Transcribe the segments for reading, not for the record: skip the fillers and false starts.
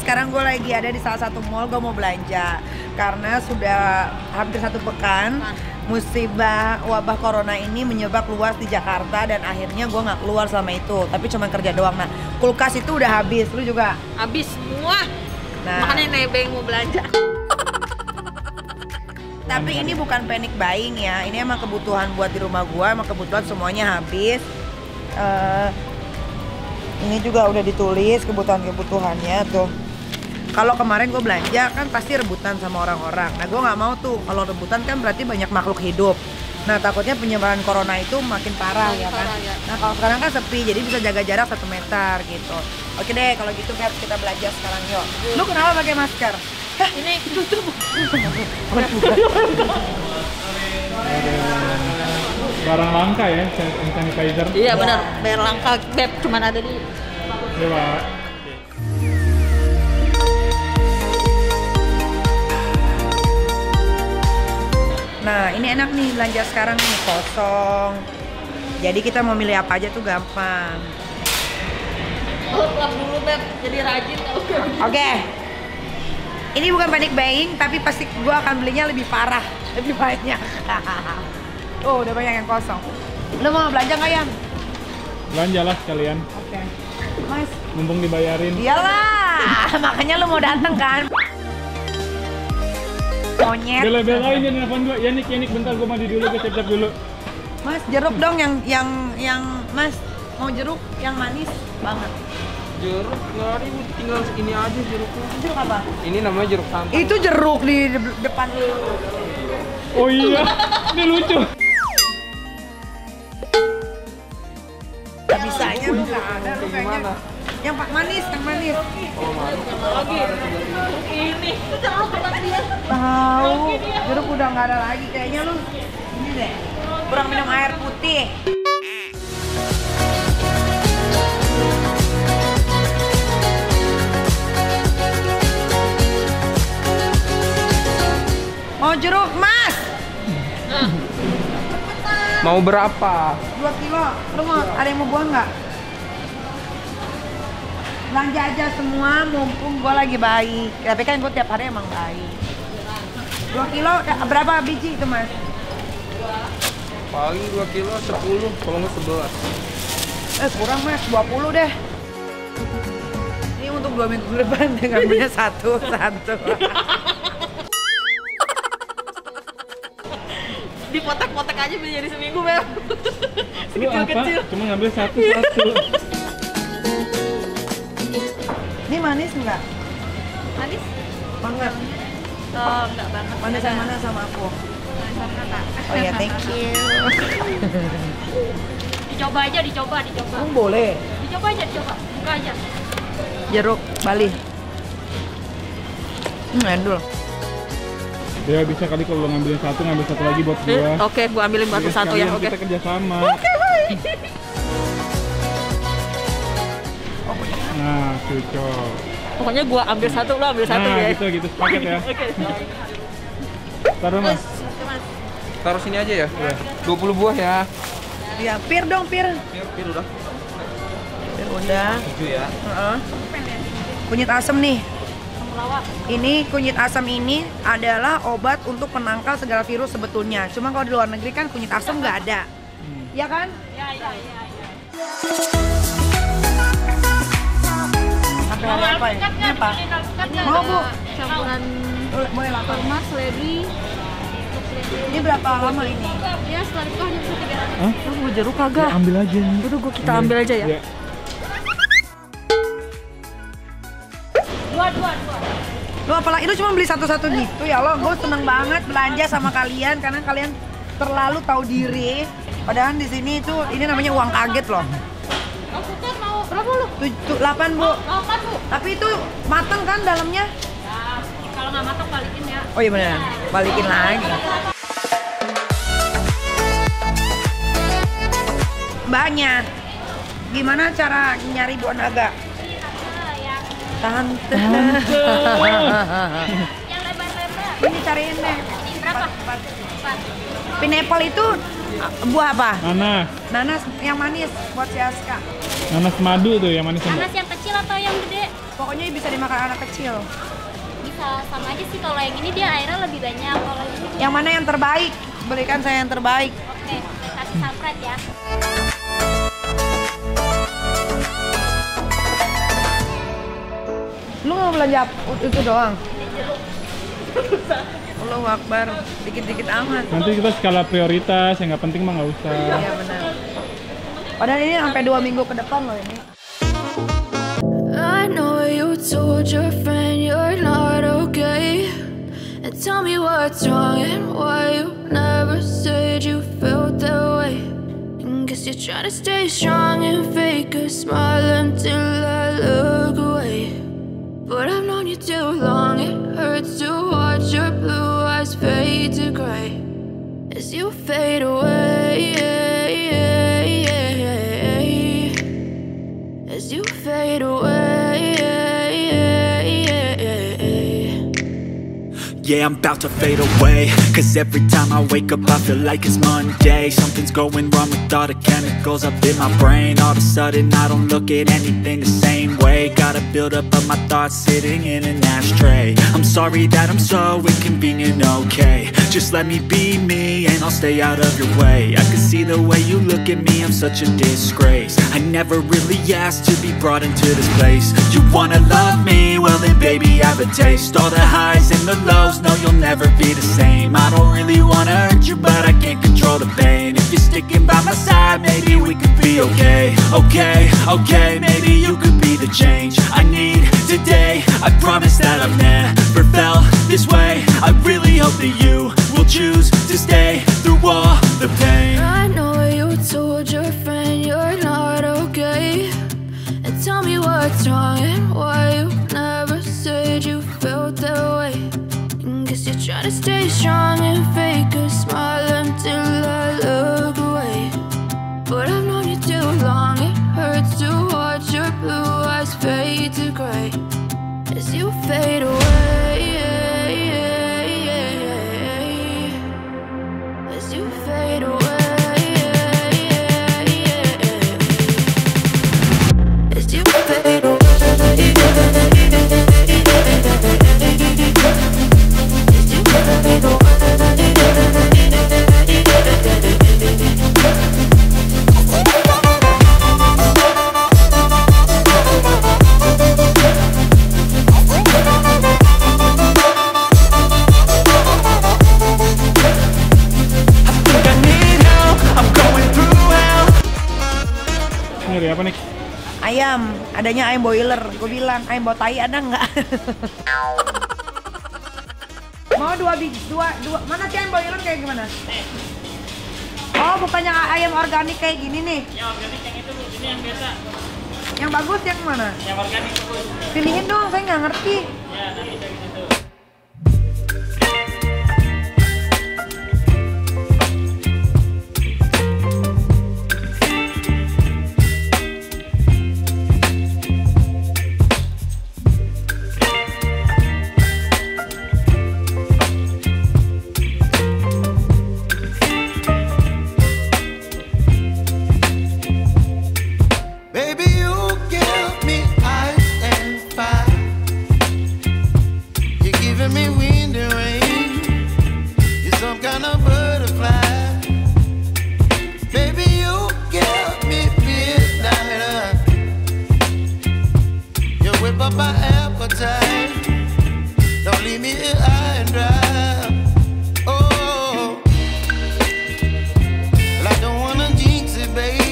sekarang gue lagi ada di salah satu mall, gue mau belanja. Karena sudah hampir 1 pekan musibah wabah corona ini menyebar luas di Jakarta. Dan akhirnya gue nggak keluar selama itu, tapi cuma kerja doang. Nah, kulkas itu udah habis, lu juga? Habis semua. Nah, makanya nebeng mau belanja. Tapi ini bukan panic buying ya, ini emang kebutuhan buat di rumah gue, emang kebutuhan semuanya habis. Ini juga udah ditulis kebutuhan-kebutuhannya tuh. Kalau kemarin gue belanja kan pasti rebutan sama orang-orang. Nah gue nggak mau tuh, kalau rebutan kan berarti banyak makhluk hidup. Nah takutnya penyebaran corona itu makin parah ya kan. Nah kalau sekarang kan sepi, jadi bisa jaga jarak 1 meter gitu. Oke deh kalau gitu Beb, kita belanja sekarang yuk. Lu kenapa pakai masker? Hah? Ini tutup. Barang langka ya, sanitizer. Iya benar, bayar langka Beb, cuman ada di. Iya Pak. Nah ini enak nih belanja sekarang nih, kosong. Jadi kita mau milih apa aja tuh gampang. Lap dulu Beb, jadi rajin. Oke. Ini bukan panic buying, tapi pasti gue akan belinya lebih parah, lebih banyak. Oh, udah banyak yang kosong. Lo mau belanja nggak, Yan? Belanja lah sekalian. Oke. Mas. Mumpung dibayarin. Iyalah, makanya lo mau datang kan? Monyet. Bela-belain jadi nelfon gue. Yanik, bentar gue mandi dulu, gue siap-siap dulu. Mas, jeruk dong yang Mas mau jeruk yang manis banget. Jeruk nggak ada, tinggal ini aja jeruknya. Jeruk apa? Ini namanya jeruk santan. Itu jeruk di depan. Oh iya, ini lucu. Gak bisanya lu nggak ada, lu kayaknya. Yang Pak manis, yang manis. Oh, manis. Lagi. Ini jeruk kata dia. Tahu, jeruk udah nggak ada lagi kayaknya lu. Ini deh, kurang minum air putih. Mau jeruk, Mas? Mau berapa? 2 kilo. Lu mau ada yang mau buang nggak? Belanja aja semua, mumpung gue lagi baik. Tapi kan gue tiap hari emang baik. 2 kilo, berapa biji itu Mas? Paling 2 kilo 10, kalau nggak 11. Kurang Mas, 20 deh. Ini untuk 2 minggu ke depan, ngambilnya satu. Dipotek-potek aja biar jadi seminggu Beb. Lu apa? Cuma ngambil satu. Ini manis nggak? Manis? Banget. Oh, enggak banget. Manis yang mana sama aku? Sama Kak. Oh ya, thank you. Dicoba aja, dicoba. Boleh. Dicoba aja, buka aja. Jeruk Bali. Endul. Ya bisa kali kalau lo ngambilin satu, ngambil satu lagi buat gua. Oke, gua ambilin Jadi satu ya. sekalian Oke. Kita kerja sama. Oke, baik. Nah, cocok. Pokoknya gua ambil satu, lo ambil satu ya. Nah, gitu sepaket ya. Oke. Taruh Mas. Taruh sini aja ya? 20 buah ya. Ya, pir dong, pir. Pir udah. Pir udah. 7 ya. Kunyit asam nih. Lawak. Ini kunyit asam ini adalah obat untuk penangkal segala virus sebetulnya. Cuma kalau di luar negeri kan kunyit asam nggak ada. Ya kan? Ya. Sampai hari apa ya? Ini apa? Mau Bu? Campuran Boleh lapar. Mas, Lady. Ini berapa lama ini? Ya, setelah itu hanya bisa 300. Hah? Lu mau jeruk Ya, kagak? ambil aja nih. Udah kita ambil aja ya. Ya. Dua. Lu apalagi lu cuma beli satu-satu gitu ya lo. Gue seneng banget belanja sama kalian karena kalian terlalu tahu diri. Padahal di sini itu ini namanya uang kaget loh. Maksudnya mau berapa lu? 8 Bu. 8 Bu. Tapi itu mateng kan dalamnya? Ya, kalau nggak matang balikin ya. Oh iya benar. Balikin lagi. Mbaknya, gimana cara nyari buah naga? Tante. Yang lebar-lebar. Ini cariin deh. Berapa? Pineapple itu buah apa? Nanas. Nanas yang manis buat si Aska. Nanas madu tuh yang manis. Nanas yang kecil atau yang gede? Pokoknya bisa dimakan anak kecil. Bisa sama aja sih, kalau yang ini dia airnya lebih banyak, kalau ini Yang mana yang terbaik? Berikan saya yang terbaik. oke, kasih sapret ya. Lu mau belanja itu doang? Allahu Akbar, dikit-dikit amat. Nanti kita skala prioritas, yang nggak penting mah nggak usah. Iya benar. Padahal ini sampai 2 minggu ke depan loh ini. I know you told your friend you're not okay. And tell me what's wrong and why you never said you felt that way. And guess you're trying to stay strong and fake a smile until I look away. But I've known you too long, it hurts to watch your blue eyes fade to gray as you fade away. As you fade away. Yeah, I'm about to fade away, cause every time I wake up I feel like it's Monday. Something's going wrong with all the chemicals up in my brain. All of a sudden I don't look at anything the same way. Got a build up of my thoughts sitting in an ashtray. I'm sorry that I'm so inconvenient, okay. Just let me be me and I'll stay out of your way. I can see the way you look at me, I'm such a disgrace. I never really asked to be brought into this place. You wanna love me? Well then baby I have a taste. All the highs and the lows, no you'll never be the same. I don't really wanna hurt you but I can't control the pain. If you're sticking by my side, maybe we could be okay. Okay, okay, maybe you could be the change I need today. I promise that I've never felt this way. I really hope that you will choose to stay through all the pain. I know you told your friend you're not okay. And tell me what's wrong and why you never said you felt that way. And guess you're trying to stay strong and fake a smile until I look away. But I've known you too long, it hurts to watch your blue eyes fade to gray as you fade away. As you fade away. As you fade away. As you fade away. Ini dari apa nih? Ayam, adanya ayam boiler. Gue bilang ayam botai ada nggak? Mau dua, mana sih ayam boiler kayak gimana? Oh, bukannya ayam organik kayak gini nih? Yang organik yang itu, ini yang biasa. Yang bagus yang mana? Yang organik itu. Pilihin dong, saya nggak ngerti. Ya, nanti saya gitu. Baby, you give me ice and fire. You're giving me wind and rain. You're some kind of butterfly. Baby, you give me midnight. You whip up my appetite. Don't leave me here high and dry. Oh, well, I don't wanna jinx it, baby.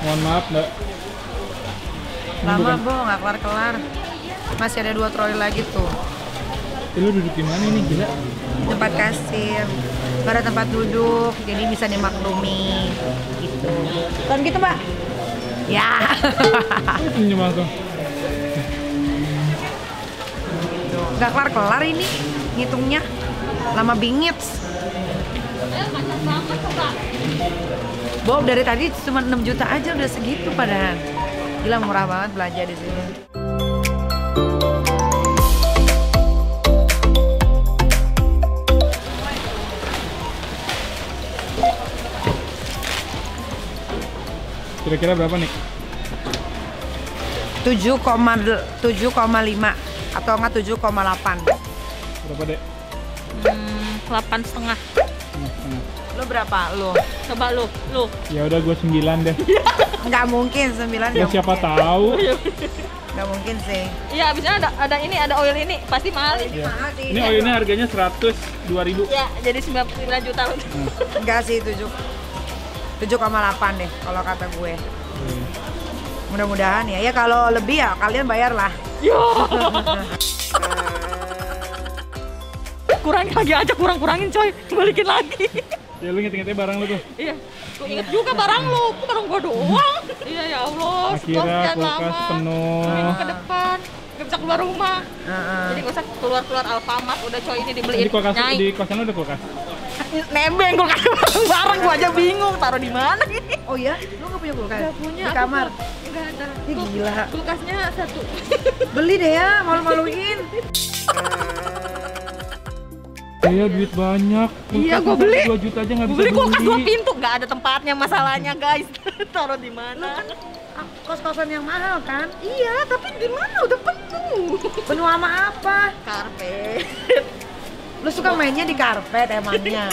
Mohon maaf mbak. Lama Bo, nggak kelar-kelar. Masih ada 2 troli lagi tuh. Lu duduk di mana ini gila? Tempat kasir. Gak ada tempat duduk, jadi bisa dimaklumi gitu. Kan gitu, Mbak? Ya. Senyum langsung. Gak kelar-kelar ini ngitungnya. Lama bingit. Bob dari tadi cuma 6 juta aja udah segitu padahal. Gila murah banget belanja di sini. Kira-kira berapa nih? 7,5 atau enggak 7,8. Berapa dek? 8,5. Lu berapa lu? Coba lu. Ya udah gue 9 deh. Nggak mungkin 9 Ya siapa tahu. Nggak mungkin sih. Iya, abisnya ada ini, ada oil ini, pasti mahal ini. Ya. Mahal sih. Ini oilnya harganya 102.000. Ya, jadi 9 juta. Enggak sih 7,8 deh kalau kata gue. Mudah-mudahan ya. Ya kalau lebih ya kalian bayar lah. Kurangin coy, balikin lagi. Ya lu inget-ingetnya barang lu tuh. Iya, gue inget juga barang lu, kok barang gua doang. Iya ya Allah, Akhirnya kulkas penuh. Minggu ke depan nggak bisa keluar rumah. Jadi nggak usah keluar Alfamart, udah coy ini dibeliin. Di kulkas, Nyai. di kosan lu ada kulkas? Nebeng kulkas barang gua aja bingung taruh di mana ini. Oh ya? Lu nggak punya kulkas? Nggak punya. Di kamar? Nggak ada. Ih, gila. Kulkasnya 1. Beli deh ya, malu-maluin. Iya duit banyak. Iya, Kulkas gua beli. 2 juta aja nggak Gua bisa beli kulkas 2 beli. pintu, nggak ada tempatnya masalahnya guys. Taruh di mana? Kos-kosan yang mahal kan? Iya, tapi di mana udah penuh. Penuh sama apa? Karpet. Lu suka mainnya di karpet emangnya?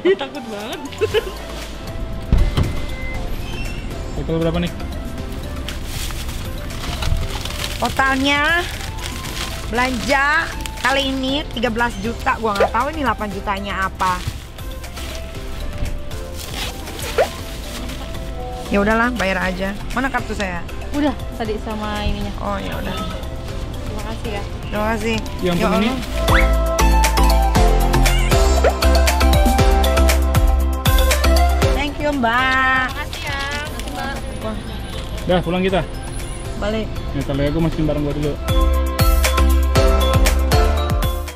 Ih, takut banget. Total berapa nih? Totalnya belanja kali ini 13 juta. Gua nggak tahu ini 8 jutanya apa. Ya udahlah, bayar aja. Mana kartu saya? Udah tadi sama ininya. Oh ya udah. Terima kasih ya. Terima kasih. Yang Ya ini? Allah. Thank you, Mbak. Makasih ya. Makasih, Mbak. Dah pulang kita. Balik. Ya kalau ya gue masukin barang gua dulu.